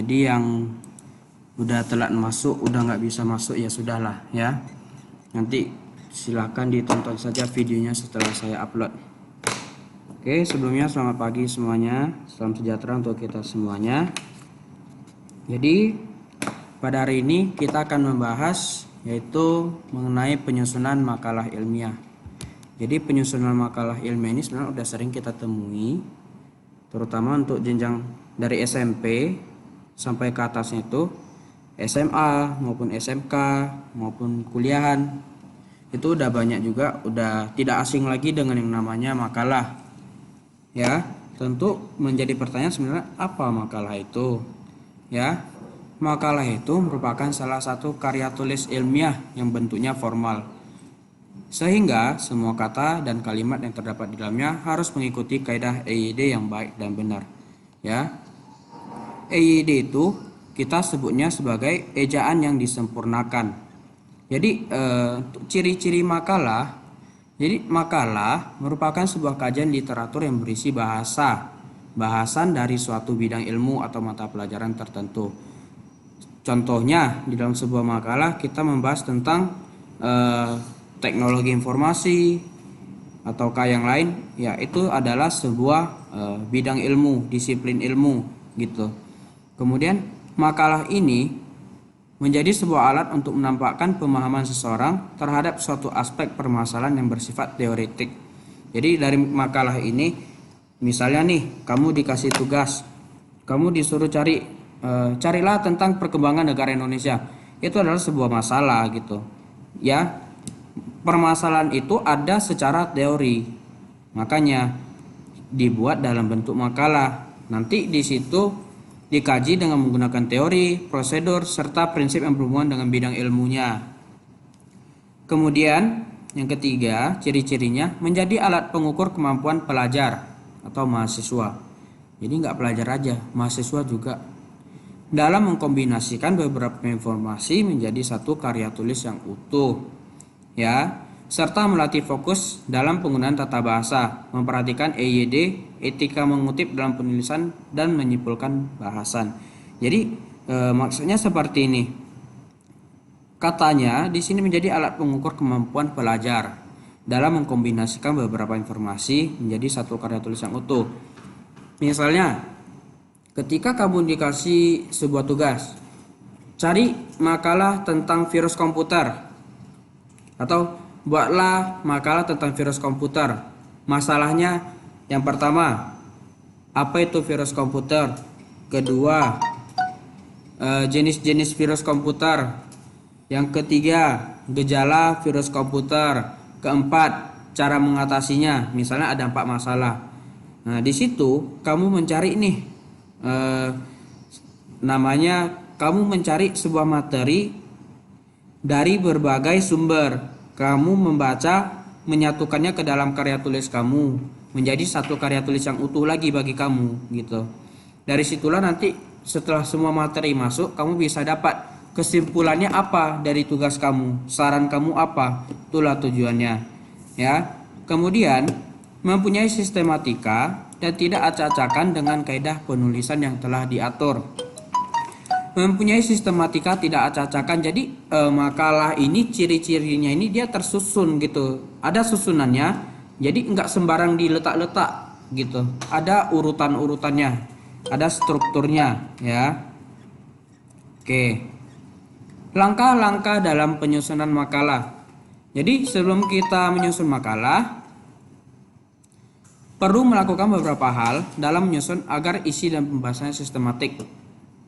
Jadi yang udah telat masuk, udah nggak bisa masuk ya sudahlah ya. Nanti silahkan ditonton saja videonya setelah saya upload. Oke, sebelumnya selamat pagi semuanya, salam sejahtera untuk kita semuanya. Jadi pada hari ini kita akan membahas yaitu mengenai penyusunan makalah ilmiah. Jadi penyusunan makalah ilmiah ini sebenarnya udah sering kita temui, terutama untuk jenjang dari SMP sampai ke atasnya itu SMA maupun SMK maupun kuliahan. Itu udah banyak juga, udah tidak asing lagi dengan yang namanya makalah. Ya, tentu menjadi pertanyaan sebenarnya apa makalah itu? Ya, makalah itu merupakan salah satu karya tulis ilmiah yang bentuknya formal. Sehingga semua kata dan kalimat yang terdapat di dalamnya harus mengikuti kaidah EYD yang baik dan benar. Ya. EYD itu kita sebutnya sebagai ejaan yang disempurnakan. Jadi ciri-ciri makalah. Jadi makalah merupakan sebuah kajian literatur yang berisi bahasan dari suatu bidang ilmu atau mata pelajaran tertentu. Contohnya di dalam sebuah makalah kita membahas tentang teknologi informasi ataukah yang lain, ya itu adalah sebuah bidang ilmu, disiplin ilmu gitu. Kemudian makalah ini menjadi sebuah alat untuk menampakkan pemahaman seseorang terhadap suatu aspek permasalahan yang bersifat teoretik. Jadi dari makalah ini, misalnya nih, kamu dikasih tugas, kamu disuruh carilah tentang perkembangan negara Indonesia. Itu adalah sebuah masalah gitu. Ya, permasalahan itu ada secara teori, makanya dibuat dalam bentuk makalah. Nanti di situ dikaji dengan menggunakan teori, prosedur, serta prinsip yang berhubungan dengan bidang ilmunya. Kemudian yang ketiga, ciri-cirinya menjadi alat pengukur kemampuan pelajar atau mahasiswa. Jadi nggak pelajar aja, mahasiswa juga. Dalam mengkombinasikan beberapa informasi menjadi satu karya tulis yang utuh. Ya, serta melatih fokus dalam penggunaan tata bahasa, memperhatikan EYD, etika mengutip dalam penulisan, dan menyimpulkan bahasan. Jadi maksudnya seperti ini. Katanya di sini menjadi alat pengukur kemampuan pelajar dalam mengkombinasikan beberapa informasi menjadi satu karya tulis yang utuh. Misalnya, ketika kamu dikasih sebuah tugas, cari makalah tentang virus komputer atau buatlah makalah tentang virus komputer. Masalahnya yang pertama, apa itu virus komputer? Kedua, jenis-jenis virus komputer. Yang ketiga, gejala virus komputer. Keempat, cara mengatasinya. Misalnya ada 4 masalah. Nah, di situ kamu mencari nih namanya kamu mencari sebuah materi dari berbagai sumber. Kamu membaca, menyatukannya ke dalam karya tulis kamu menjadi satu karya tulis yang utuh lagi bagi kamu gitu. Dari situlah nanti setelah semua materi masuk, kamu bisa dapat kesimpulannya apa dari tugas kamu, saran kamu apa, itulah tujuannya ya. Kemudian mempunyai sistematika dan tidak acak-acakan dengan kaidah penulisan yang telah diatur. Mempunyai sistematika, tidak acak-acakan. Jadi makalah ini ciri-cirinya ini dia tersusun gitu, ada susunannya, jadi enggak sembarang diletak-letak gitu, ada urutan-urutannya, ada strukturnya ya. Oke, langkah-langkah dalam penyusunan makalah. Jadi sebelum kita menyusun makalah, perlu melakukan beberapa hal dalam menyusun agar isi dan pembahasannya sistematik.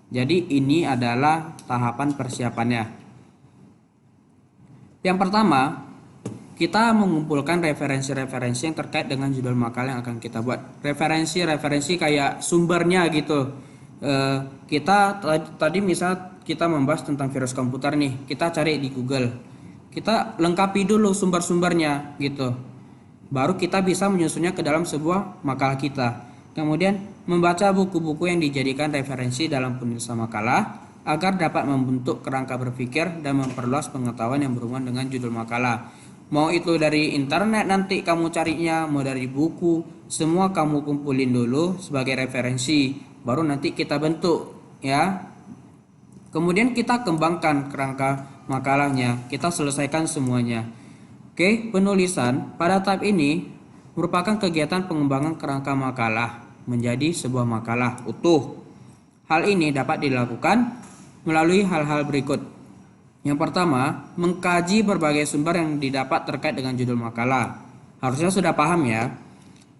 Jadi ini adalah tahapan persiapannya. Yang pertama, kita mengumpulkan referensi-referensi yang terkait dengan judul makalah yang akan kita buat. Referensi-referensi kayak sumbernya gitu. Kita tadi misal kita membahas tentang virus komputer nih, kita cari di Google. Kita lengkapi dulu sumber-sumbernya gitu. Baru kita bisa menyusunnya ke dalam sebuah makalah kita. Kemudian membaca buku-buku yang dijadikan referensi dalam penulisan makalah agar dapat membentuk kerangka berpikir dan memperluas pengetahuan yang berhubungan dengan judul makalah. Mau itu dari internet nanti kamu carinya, mau dari buku, semua kamu kumpulin dulu sebagai referensi, baru nanti kita bentuk ya Kemudian kita kembangkan kerangka makalahnya, kita selesaikan semuanya. Oke, penulisan pada tahap ini merupakan kegiatan pengembangan kerangka makalah menjadi sebuah makalah utuh. Hal ini dapat dilakukan melalui hal-hal berikut. Yang pertama, mengkaji berbagai sumber yang didapat terkait dengan judul makalah. Harusnya sudah paham ya.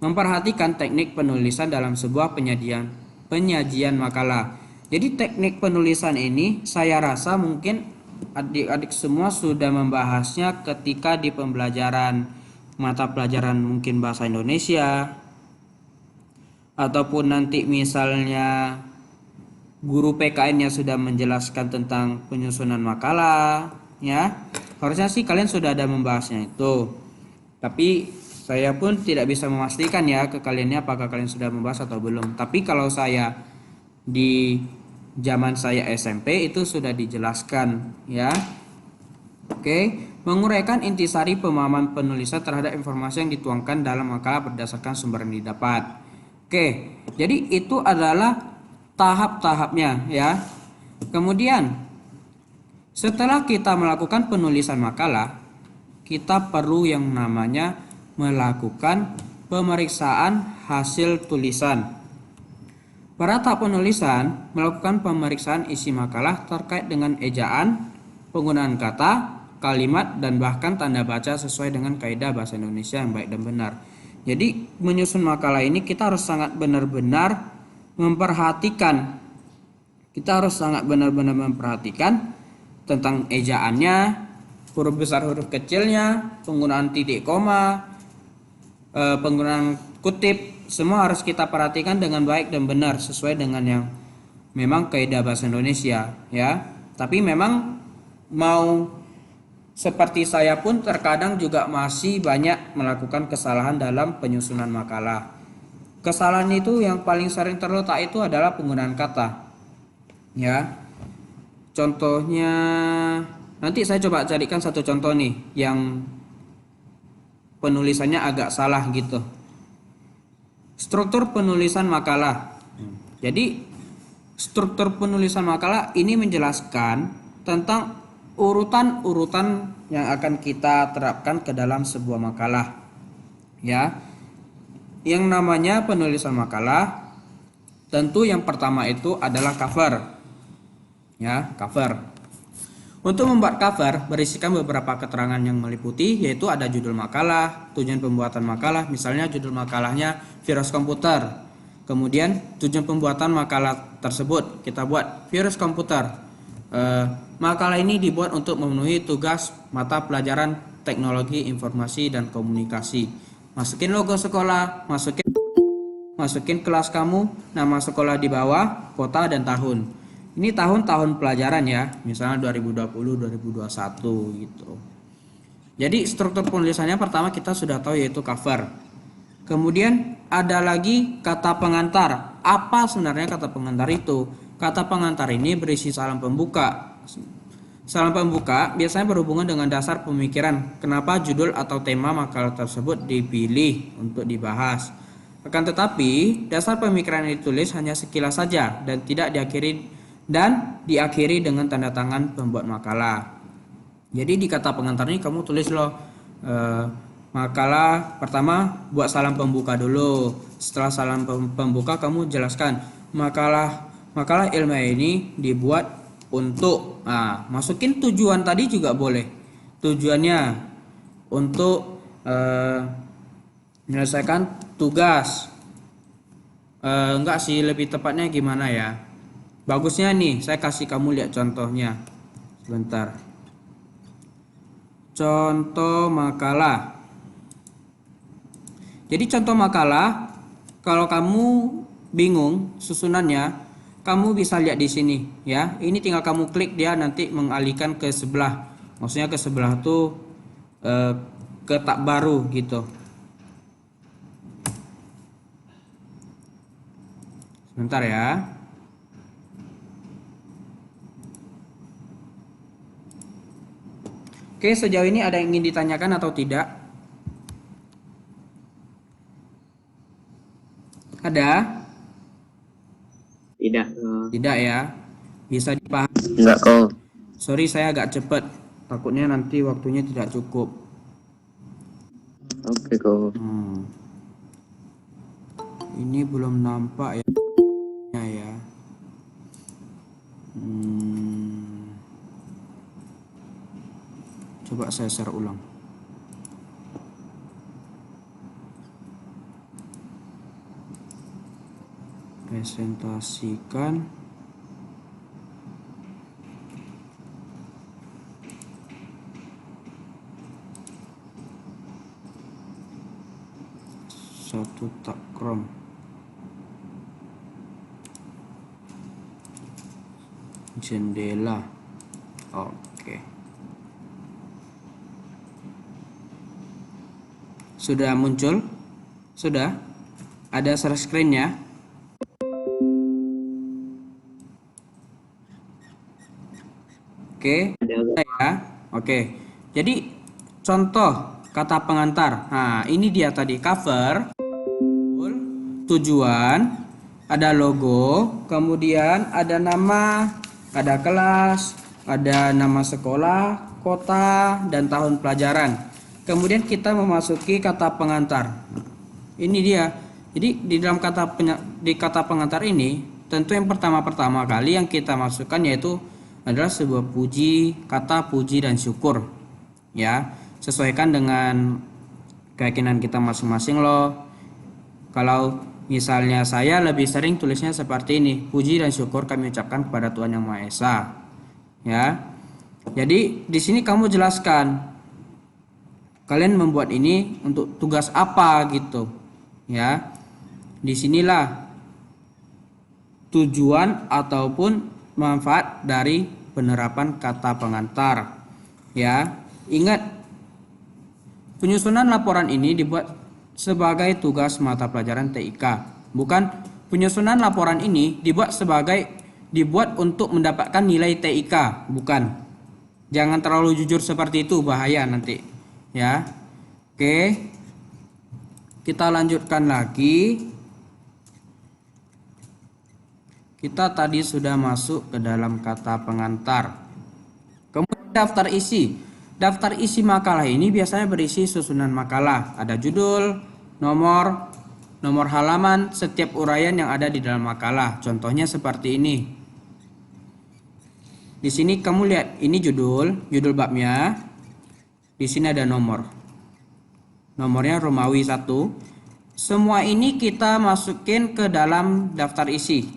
Memperhatikan teknik penulisan dalam sebuah penyajian makalah. Jadi teknik penulisan ini saya rasa mungkin adik-adik semua sudah membahasnya ketika di pembelajaran mata pelajaran mungkin bahasa Indonesia, ataupun nanti misalnya guru PKN-nya sudah menjelaskan tentang penyusunan makalah, ya. Harusnya sih kalian sudah ada membahasnya itu. Tapi saya pun tidak bisa memastikan ya ke kaliannya apakah kalian sudah membahas atau belum. Tapi kalau saya di zaman saya SMP itu sudah dijelaskan, ya. Oke, menguraikan intisari pemahaman penulisan terhadap informasi yang dituangkan dalam makalah berdasarkan sumber yang didapat. Oke, jadi itu adalah tahap-tahapnya ya. Kemudian setelah kita melakukan penulisan makalah, kita perlu yang namanya melakukan pemeriksaan hasil tulisan. Pada tahap penulisan, melakukan pemeriksaan isi makalah terkait dengan ejaan, penggunaan kata, kalimat, dan bahkan tanda baca sesuai dengan kaidah bahasa Indonesia yang baik dan benar. Jadi menyusun makalah ini kita harus sangat benar-benar memperhatikan. Kita harus sangat benar-benar memperhatikan tentang ejaannya, huruf besar huruf kecilnya, penggunaan titik koma, penggunaan kutip, semua harus kita perhatikan dengan baik dan benar sesuai dengan yang memang kaidah bahasa Indonesia ya. Tapi memang mau seperti saya pun terkadang juga masih banyak melakukan kesalahan dalam penyusunan makalah. Kesalahan itu yang paling sering terletak itu adalah penggunaan kata. Ya. Contohnya nanti saya coba carikan satu contoh nih yang penulisannya agak salah gitu. Struktur penulisan makalah. Jadi struktur penulisan makalah ini menjelaskan tentang urutan-urutan yang akan kita terapkan ke dalam sebuah makalah. Ya. Yang namanya penulisan makalah, tentu yang pertama itu adalah cover. Ya, cover. Untuk membuat cover berisikan beberapa keterangan yang meliputi, yaitu ada judul makalah, tujuan pembuatan makalah, misalnya judul makalahnya virus komputer. Kemudian tujuan pembuatan makalah tersebut kita buat virus komputer. Makalah ini dibuat untuk memenuhi tugas mata pelajaran teknologi informasi dan komunikasi. Masukin logo sekolah, masukin kelas kamu, nama sekolah di bawah, kota dan tahun. Ini tahun-tahun pelajaran ya, misalnya 2020, 2021 gitu. Jadi struktur penulisannya pertama kita sudah tahu yaitu cover. Kemudian ada lagi kata pengantar. Apa sebenarnya kata pengantar itu? Kata pengantar ini berisi salam pembuka. Salam pembuka biasanya berhubungan dengan dasar pemikiran kenapa judul atau tema makalah tersebut dipilih untuk dibahas. Akan tetapi, dasar pemikiran yang ditulis hanya sekilas saja dan tidak diakhiri dengan tanda tangan pembuat makalah. Jadi di kata pengantar ini kamu tulis loh makalah pertama buat salam pembuka dulu. Setelah salam pembuka kamu jelaskan makalah ilmiah ini dibuat untuk masukin tujuan tadi juga boleh. Tujuannya untuk menyelesaikan tugas. Enggak sih, lebih tepatnya gimana ya? Bagusnya nih, saya kasih kamu lihat contohnya. Sebentar. Contoh makalah. Jadi contoh makalah, kalau kamu bingung susunannya, kamu bisa lihat di sini ya. Ini tinggal kamu klik dia nanti mengalihkan ke sebelah. Maksudnya ke sebelah tuh ke tab baru gitu. Sebentar ya. Oke, sejauh ini ada yang ingin ditanyakan atau tidak? Ada? Tidak. Tidak ya. Bisa dipahami? Enggak kau. Sorry saya agak cepat, takutnya nanti waktunya tidak cukup. Oke kau. Ini belum nampak ya. Coba saya share ulang. Presentasikan. Satu takrom. Jendela. Oke. Sudah muncul? Sudah? Ada share screen-nya? Oke. Ya. Oke. Jadi contoh kata pengantar. Nah, ini dia tadi cover, tujuan, ada logo, kemudian ada nama, ada kelas, ada nama sekolah, kota, dan tahun pelajaran. Kemudian kita memasuki kata pengantar. Ini dia. Jadi di dalam kata pengantar ini, tentu yang pertama kali yang kita masukkan yaitu adalah sebuah kata puji dan syukur. Ya, sesuaikan dengan keyakinan kita masing-masing loh. Kalau misalnya saya lebih sering tulisnya seperti ini, puji dan syukur kami ucapkan kepada Tuhan Yang Maha Esa. Ya. Jadi di sini kamu jelaskan kalian membuat ini untuk tugas apa gitu. Ya. Disinilah tujuan ataupun manfaat dari penerapan kata pengantar. Ya. Ingat, penyusunan laporan ini dibuat sebagai tugas mata pelajaran TIK. Bukan penyusunan laporan ini dibuat untuk mendapatkan nilai TIK, bukan. Jangan terlalu jujur seperti itu, bahaya nanti. Ya. Oke. Kita lanjutkan lagi. Kita tadi sudah masuk ke dalam kata pengantar. Kemudian daftar isi. Daftar isi makalah ini biasanya berisi susunan makalah. Ada judul, nomor halaman, setiap uraian yang ada di dalam makalah. Contohnya seperti ini. Di sini kamu lihat, ini judul babnya. Di sini ada nomor. Nomornya Romawi 1. Semua ini kita masukin ke dalam daftar isi.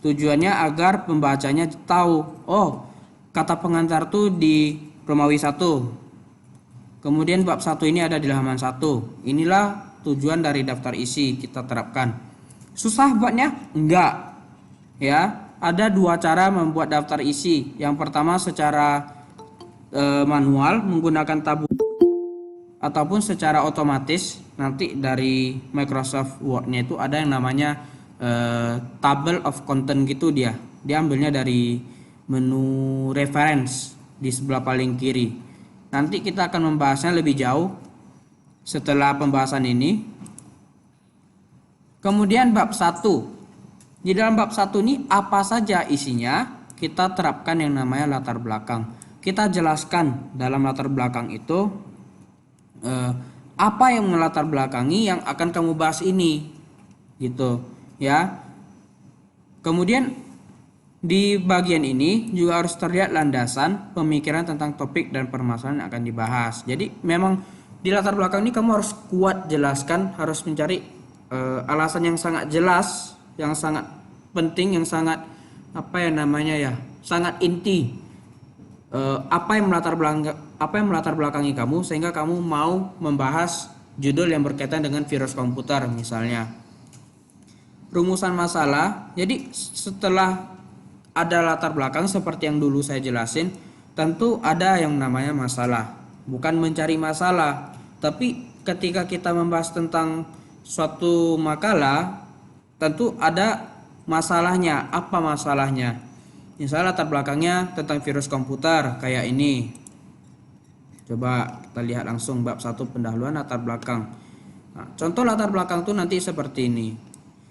Tujuannya agar pembacanya tahu, oh, kata pengantar tuh di Romawi 1. Kemudian bab 1 ini ada di halaman 1. Inilah tujuan dari daftar isi kita terapkan. Susah buatnya? Enggak. Ya, ada dua cara membuat daftar isi. Yang pertama secara manual menggunakan tabel ataupun secara otomatis. Nanti dari Microsoft Word-nya itu ada yang namanya table of content gitu dia. Dia ambilnya dari menu reference di sebelah paling kiri. Nanti kita akan membahasnya lebih jauh setelah pembahasan ini. Kemudian bab 1. Di dalam bab 1 ini apa saja isinya? Kita terapkan yang namanya latar belakang. Kita jelaskan dalam latar belakang itu apa yang melatar belakangi yang akan kamu bahas ini. Gitu, ya. Kemudian di bagian ini juga harus terlihat landasan pemikiran tentang topik dan permasalahan yang akan dibahas. Jadi memang di latar belakang ini kamu harus kuat jelaskan, harus mencari alasan yang sangat jelas, yang sangat penting, yang sangat sangat inti. Apa yang melatar belakangi kamu sehingga kamu mau membahas judul yang berkaitan dengan virus komputer misalnya. Rumusan masalah. Jadi setelah ada latar belakang seperti yang dulu saya jelasin, tentu ada yang namanya masalah. Bukan mencari masalah, tapi ketika kita membahas tentang suatu makalah, tentu ada masalahnya. Apa masalahnya? Misalnya latar belakangnya tentang virus komputer kayak ini. Coba kita lihat langsung bab 1 pendahuluan latar belakang. Nah, contoh latar belakang tuh nanti seperti ini.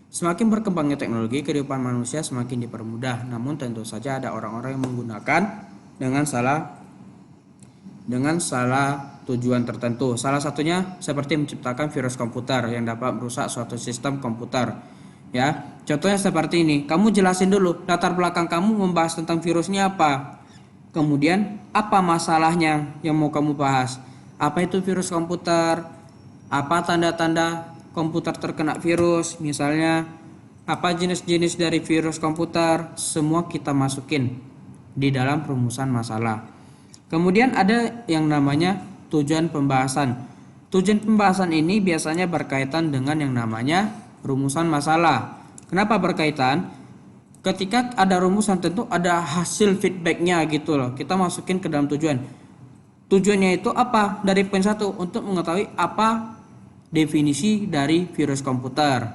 Semakin berkembangnya teknologi, kehidupan manusia semakin dipermudah. Namun tentu saja ada orang-orang yang menggunakan dengan salah tujuan tertentu. Salah satunya seperti menciptakan virus komputer yang dapat merusak suatu sistem komputer. Ya, contohnya seperti ini. Kamu jelasin dulu latar belakang kamu membahas tentang virusnya apa. Kemudian apa masalahnya yang mau kamu bahas? Apa itu virus komputer? Apa tanda-tanda komputer terkena virus? Misalnya apa jenis-jenis dari virus komputer? Semua kita masukin di dalam perumusan masalah. Kemudian ada yang namanya tujuan pembahasan. Tujuan pembahasan ini biasanya berkaitan dengan yang namanya rumusan masalah. Kenapa berkaitan? Ketika ada rumusan tentu ada hasil feedbacknya gitu loh. Kita masukin ke dalam tujuan. Tujuannya itu apa? Dari poin 1 untuk mengetahui apa definisi dari virus komputer.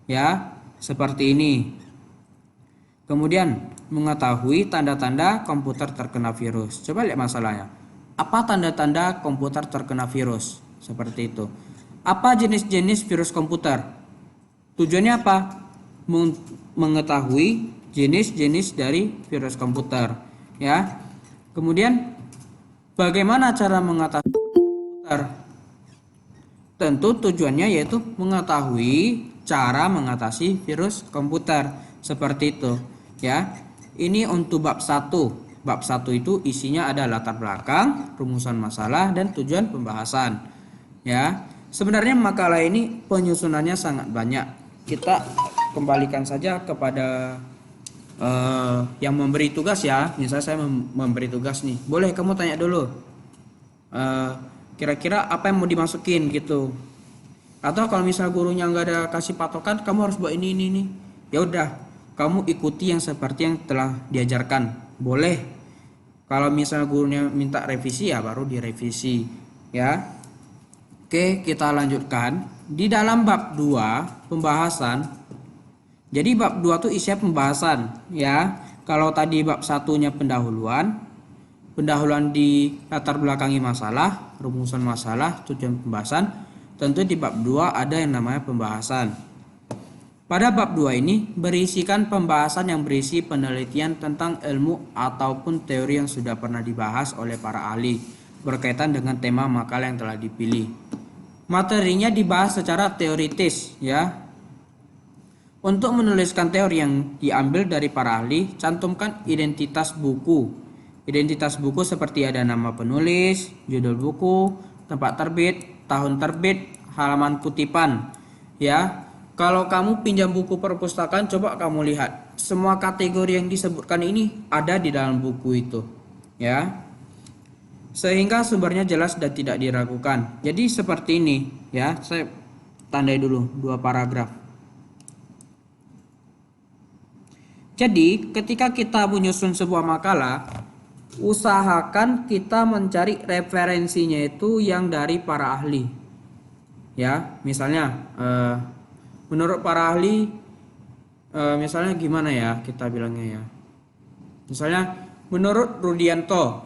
Ya, seperti ini. Kemudian mengetahui tanda-tanda komputer terkena virus. Coba lihat masalahnya. Apa tanda-tanda komputer terkena virus? Seperti itu. Apa jenis-jenis virus komputer? Tujuannya apa? Mengetahui jenis-jenis dari virus komputer, ya. Kemudian bagaimana cara mengatasi komputer? Tentu tujuannya yaitu mengetahui cara mengatasi virus komputer, seperti itu, ya. Ini untuk bab 1. Bab 1 itu isinya ada latar belakang, rumusan masalah, dan tujuan pembahasan, ya. Sebenarnya makalah ini penyusunannya sangat banyak. Kita kembalikan saja kepada yang memberi tugas ya. Misalnya saya memberi tugas nih, boleh kamu tanya dulu kira-kira apa yang mau dimasukin gitu. Atau kalau misal gurunya nggak ada kasih patokan, kamu harus buat ini. Ya udah, kamu ikuti yang seperti yang telah diajarkan. Boleh. Kalau misal gurunya minta revisi ya baru direvisi, ya. Oke, kita lanjutkan. Di dalam bab 2 pembahasan. Jadi bab 2 itu isinya pembahasan, ya. Kalau tadi bab 1-nya pendahuluan di latar belakangi masalah, rumusan masalah, tujuan pembahasan. Tentu di bab 2 ada yang namanya pembahasan. Pada bab 2 ini berisikan pembahasan yang berisi penelitian tentang ilmu ataupun teori yang sudah pernah dibahas oleh para ahli berkaitan dengan tema makalah yang telah dipilih. Materinya dibahas secara teoritis, ya. Untuk menuliskan teori yang diambil dari para ahli, cantumkan identitas buku. Identitas buku seperti ada nama penulis, judul buku, tempat terbit, tahun terbit, halaman kutipan. Ya, kalau kamu pinjam buku perpustakaan, coba kamu lihat. Semua kategori yang disebutkan ini ada di dalam buku itu. Ya. Sehingga sumbernya jelas dan tidak diragukan. Jadi seperti ini, ya. Saya tandai dulu 2 paragraf. Jadi ketika kita menyusun sebuah makalah, usahakan kita mencari referensinya itu yang dari para ahli. Ya, misalnya menurut para ahli, misalnya gimana ya kita bilangnya ya. Misalnya menurut Rudianto,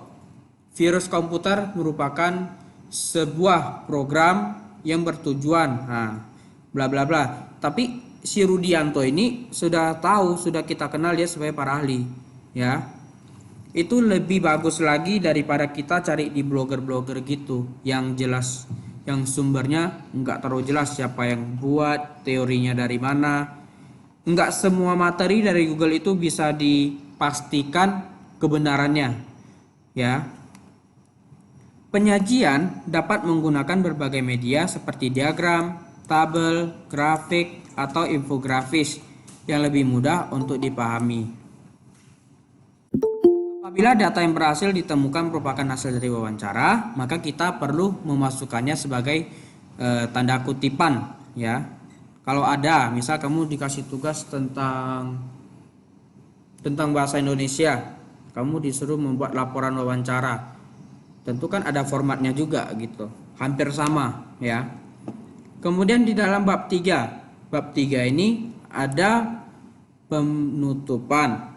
virus komputer merupakan sebuah program yang bertujuan, bla bla bla. Tapi si Rudianto ini sudah tahu, sudah kita kenal dia sebagai para ahli, ya. Itu lebih bagus lagi daripada kita cari di blogger-blogger gitu yang jelas, yang sumbernya nggak terlalu jelas siapa yang buat, teorinya dari mana. Nggak semua materi dari Google itu bisa dipastikan kebenarannya, ya. Penyajian dapat menggunakan berbagai media seperti diagram, tabel, grafik, atau infografis yang lebih mudah untuk dipahami. Apabila data yang berhasil ditemukan merupakan hasil dari wawancara, maka kita perlu memasukkannya sebagai tanda kutipan, ya. Kalau ada, misal kamu dikasih tugas tentang bahasa Indonesia, kamu disuruh membuat laporan wawancara. Tentu kan ada formatnya juga gitu, hampir sama, ya. Kemudian di dalam bab 3 ini ada penutupan.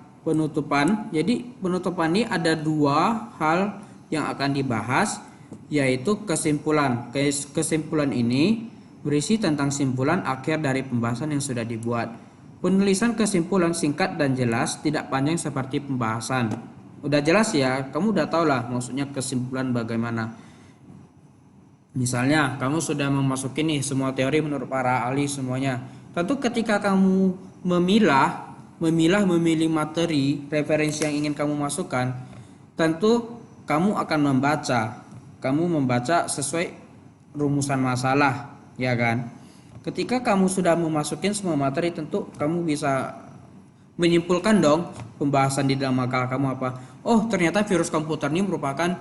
Jadi penutupan ini ada 2 hal yang akan dibahas, yaitu kesimpulan. Kesimpulan ini berisi tentang simpulan akhir dari pembahasan yang sudah dibuat. Penulisan kesimpulan singkat dan jelas, tidak panjang seperti pembahasan. Udah jelas ya, kamu udah tahu lah maksudnya kesimpulan bagaimana. Misalnya kamu sudah memasuki nih semua teori menurut para ahli semuanya. Tentu ketika kamu memilih materi referensi yang ingin kamu masukkan, tentu kamu akan membaca sesuai rumusan masalah, ya kan? Ketika kamu sudah memasukin semua materi, tentu kamu bisa menyimpulkan dong pembahasan di dalam makalah kamu apa. Oh, ternyata virus komputer ini merupakan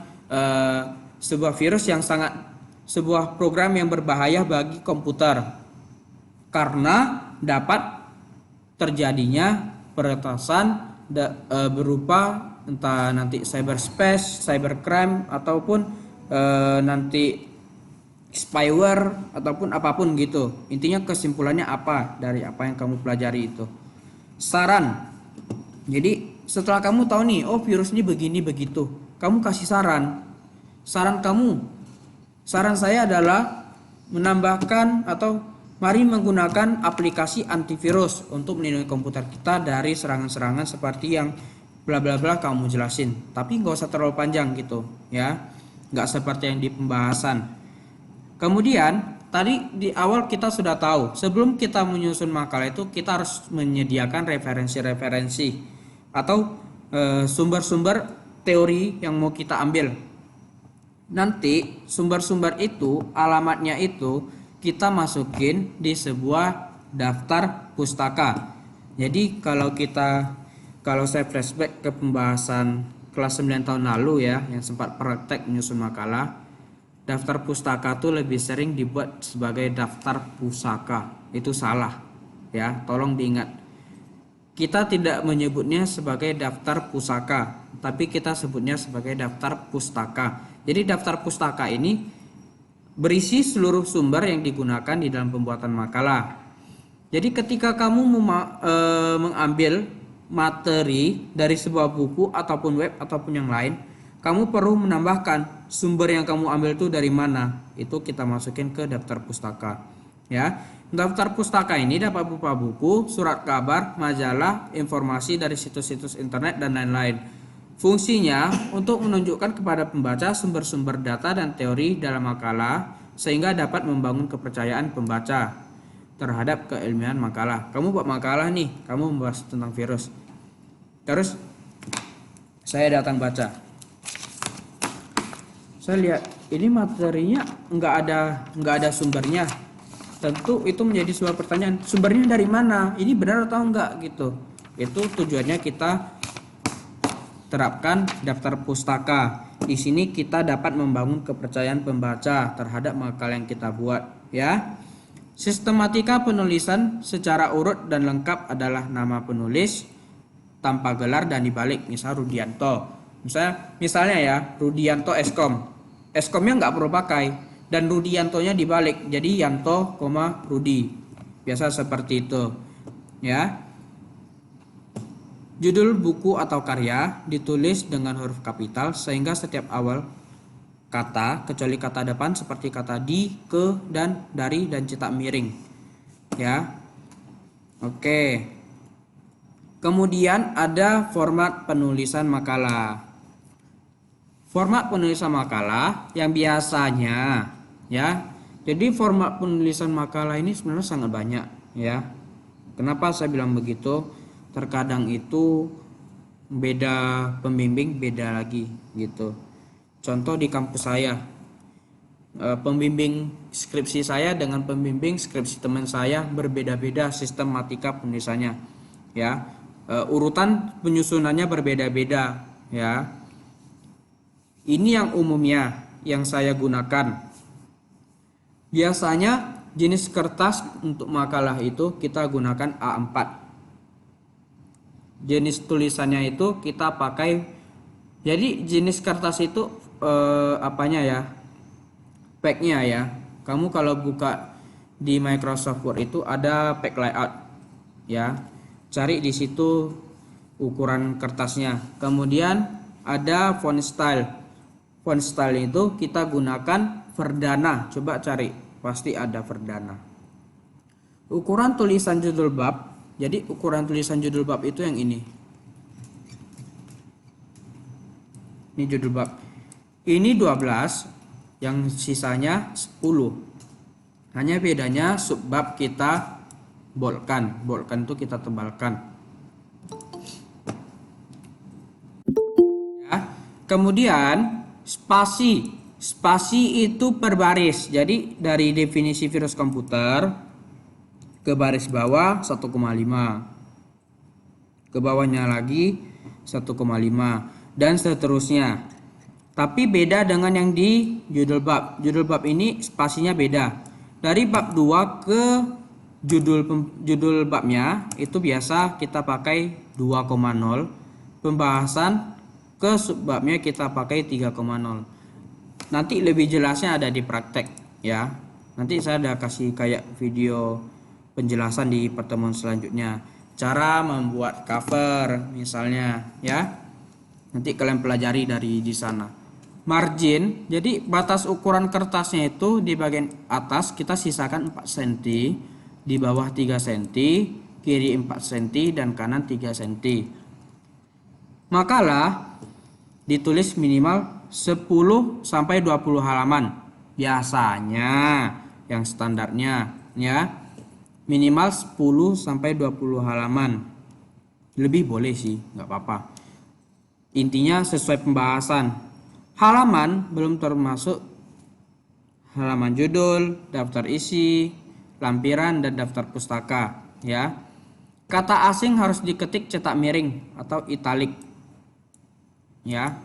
sebuah program yang berbahaya bagi komputer karena dapat terjadinya peretasan berupa entah nanti cyberspace, cybercrime ataupun nanti spyware ataupun apapun gitu. Intinya kesimpulannya apa dari apa yang kamu pelajari itu. Saran. Jadi setelah kamu tahu nih, oh virus ini begini begitu, kamu kasih saran. Saran saya adalah menambahkan atau mari menggunakan aplikasi antivirus untuk melindungi komputer kita dari serangan-serangan seperti yang bla bla bla kamu jelasin. Tapi nggak usah terlalu panjang gitu ya, nggak seperti yang di pembahasan. Kemudian tadi di awal kita sudah tahu, sebelum kita menyusun makalah itu kita harus menyediakan referensi-referensi atau sumber-sumber teori yang mau kita ambil. Nanti sumber-sumber itu, alamatnya itu kita masukin di sebuah daftar pustaka. Jadi kalau saya flashback ke pembahasan kelas 9 tahun lalu ya, yang sempat praktek menyusun makalah, daftar pustaka tuh lebih sering dibuat sebagai daftar pusaka. Itu salah ya, tolong diingat. Kita tidak menyebutnya sebagai daftar pusaka, tapi kita sebutnya sebagai daftar pustaka. Jadi daftar pustaka ini berisi seluruh sumber yang digunakan di dalam pembuatan makalah. Jadi ketika kamu mengambil materi dari sebuah buku ataupun web ataupun yang lain, kamu perlu menambahkan sumber yang kamu ambil itu dari mana. Itu kita masukin ke daftar pustaka. Ya, daftar pustaka ini dapat berupa buku, surat kabar, majalah, informasi dari situs-situs internet dan lain-lain. Fungsinya untuk menunjukkan kepada pembaca sumber-sumber data dan teori dalam makalah sehingga dapat membangun kepercayaan pembaca terhadap keilmuan makalah. Kamu buat makalah nih, kamu membahas tentang virus. Terus saya datang baca. Saya lihat ini materinya nggak ada sumbernya. Tentu itu menjadi sebuah pertanyaan, sumbernya dari mana? Ini benar atau enggak gitu. Itu tujuannya kita terapkan daftar pustaka. Di sini kita dapat membangun kepercayaan pembaca terhadap makalah yang kita buat ya. Sistematika penulisan secara urut dan lengkap adalah nama penulis tanpa gelar dan dibalik. Misal Rudianto. Misalnya ya, Rudianto Eskom. Eskomnya nggak perlu pakai dan Rudiantonya dibalik. Jadi Yanto, Rudi. Biasa seperti itu. Ya. Judul buku atau karya ditulis dengan huruf kapital sehingga setiap awal kata, kecuali kata depan seperti kata di, ke, dan, dari, dan cetak miring. Ya. Oke. Kemudian ada format penulisan makalah. Format penulisan makalah yang biasanya ya. Jadi format penulisan makalah ini sebenarnya sangat banyak ya. Kenapa saya bilang begitu? Terkadang itu beda pembimbing, beda lagi gitu. Contoh di kampus saya, pembimbing skripsi saya dengan pembimbing skripsi teman saya berbeda-beda sistematika penulisannya ya. Urutan penyusunannya berbeda-beda ya. Ini yang umumnya yang saya gunakan. Biasanya jenis kertas untuk makalah itu kita gunakan A4. Jenis tulisannya itu kita pakai, jadi jenis kertas itu apanya ya, packnya ya. Kamu kalau buka di Microsoft Word itu ada pack layout ya, cari di situ ukuran kertasnya. Kemudian ada font style itu kita gunakan Verdana, coba cari pasti ada perdana. Ukuran tulisan judul bab, jadi ukuran tulisan judul bab itu yang ini. Ini judul bab. Ini 12, yang sisanya 10. Hanya bedanya subbab kita boldkan. Boldkan itu kita tebalkan. Ya. Kemudian spasi. Spasi itu per baris. Jadi dari definisi virus komputer ke baris bawah 1,5. Ke bawahnya lagi 1,5 dan seterusnya. Tapi beda dengan yang di judul bab. Judul bab ini spasinya beda. Dari bab 2 ke judul babnya itu biasa kita pakai 2,0. Pembahasan ke subbabnya kita pakai 3,0. Nanti lebih jelasnya ada di praktek ya. Nanti saya ada kasih kayak video penjelasan di pertemuan selanjutnya. Cara membuat cover misalnya ya. Nanti kalian pelajari di sana. Margin, jadi batas ukuran kertasnya itu di bagian atas kita sisakan 4 cm, di bawah 3 cm, kiri 4 cm dan kanan 3 cm. Makalah ditulis minimal 10 sampai 20 halaman. Biasanya yang standarnya ya minimal 10 sampai 20 halaman. Lebih boleh sih, nggak apa-apa. Intinya sesuai pembahasan. Halaman belum termasuk halaman judul, daftar isi, lampiran dan daftar pustaka ya. Kata asing harus diketik cetak miring atau italik ya.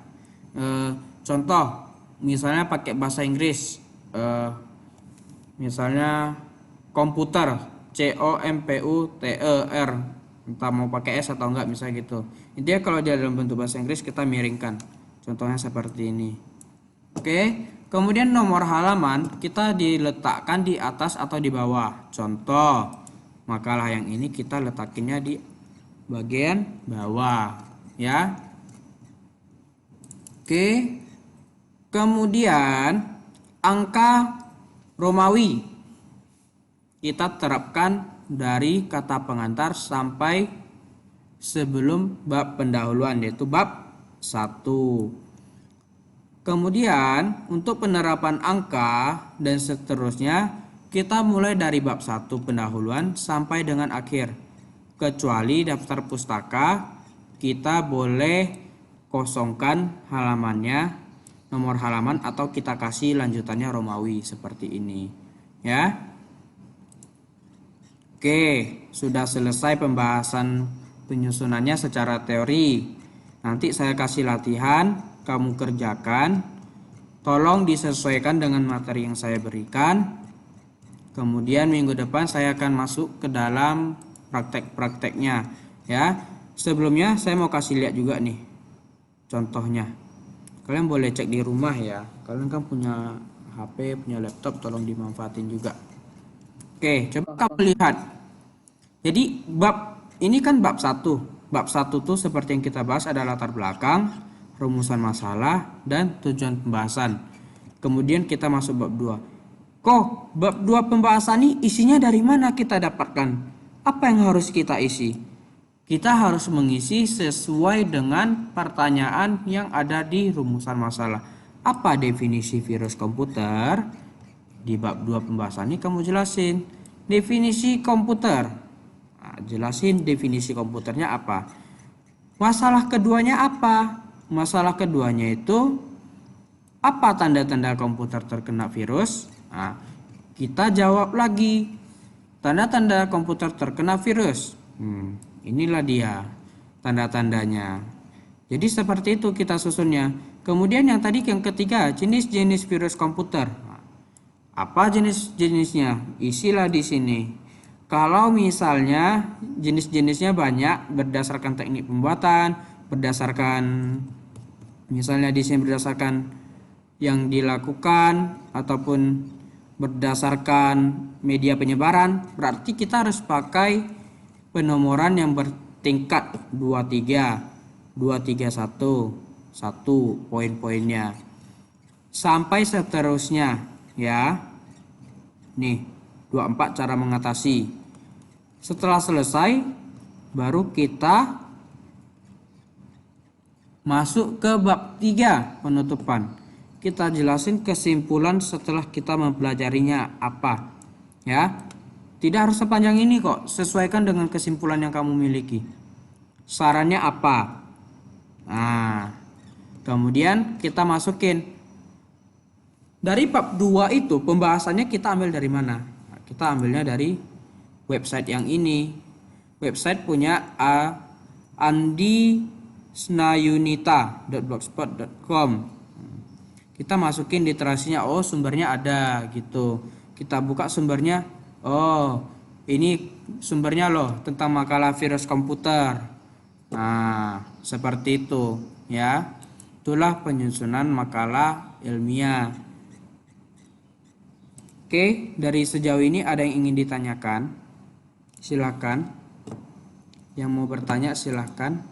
Contoh misalnya pakai bahasa Inggris, misalnya komputer, COMPUTER, entah mau pakai S atau enggak misalnya gitu. Intinya kalau dia dalam bentuk bahasa Inggris kita miringkan, contohnya seperti ini. Oke, kemudian nomor halaman kita diletakkan di atas atau di bawah. Contoh makalah yang ini kita letakinnya di bagian bawah ya. Oke, kemudian angka Romawi kita terapkan dari kata pengantar sampai sebelum bab pendahuluan yaitu bab 1. Kemudian untuk penerapan angka dan seterusnya kita mulai dari bab 1 pendahuluan sampai dengan akhir. Kecuali daftar pustaka kita boleh kosongkan halamannya, nomor halaman atau kita kasih lanjutannya Romawi seperti ini ya. Oke, sudah selesai pembahasan penyusunannya secara teori. Nanti saya kasih latihan, kamu kerjakan. Tolong disesuaikan dengan materi yang saya berikan. Kemudian minggu depan saya akan masuk ke dalam praktek-prakteknya ya. Sebelumnya saya mau kasih lihat juga nih contohnya. Kalian boleh cek di rumah ya. Kalian kan punya HP, punya laptop, tolong dimanfaatin juga. Oke, coba kamu lihat. Jadi bab ini kan bab 1. Bab 1 tuh seperti yang kita bahas ada latar belakang, rumusan masalah, dan tujuan pembahasan. Kemudian kita masuk bab 2. Kok bab 2 pembahasan ini isinya dari mana kita dapatkan? Apa yang harus kita isi? Kita harus mengisi sesuai dengan pertanyaan yang ada di rumusan masalah. Apa definisi virus komputer? Di bab 2 pembahasan ini kamu jelasin definisi komputer. Nah, jelasin definisi komputernya apa. Masalah keduanya apa? Masalah keduanya itu apa tanda-tanda komputer terkena virus? Nah, kita jawab lagi. Tanda-tanda komputer terkena virus. Inilah dia tanda-tandanya. Jadi seperti itu kita susunnya. Kemudian yang tadi yang ketiga, jenis-jenis virus komputer. Apa jenis-jenisnya? Isilah di sini. Kalau misalnya jenis-jenisnya banyak berdasarkan teknik pembuatan, berdasarkan misalnya di sini berdasarkan yang dilakukan ataupun berdasarkan media penyebaran, berarti kita harus pakai penomoran yang bertingkat 23, 231, 1 poin-poinnya sampai seterusnya ya. Nih, 24 cara mengatasi. Setelah selesai, baru kita masuk ke bab 3 penutupan. Kita jelasin kesimpulan setelah kita mempelajarinya apa. Ya. Tidak harus sepanjang ini kok, sesuaikan dengan kesimpulan yang kamu miliki. Sarannya apa? Nah, kemudian kita masukin. Dari bab 2 itu pembahasannya kita ambil dari mana? Nah, kita ambilnya dari website yang ini. Website punya andisnayunita.blogspot.com. Kita masukin literasinya, oh sumbernya ada gitu. Kita buka sumbernya, oh ini sumbernya loh tentang makalah virus komputer. Nah, seperti itu ya. Itulah penyusunan makalah ilmiah. Oke, dari sejauh ini ada yang ingin ditanyakan? Silakan. Yang mau bertanya silakan.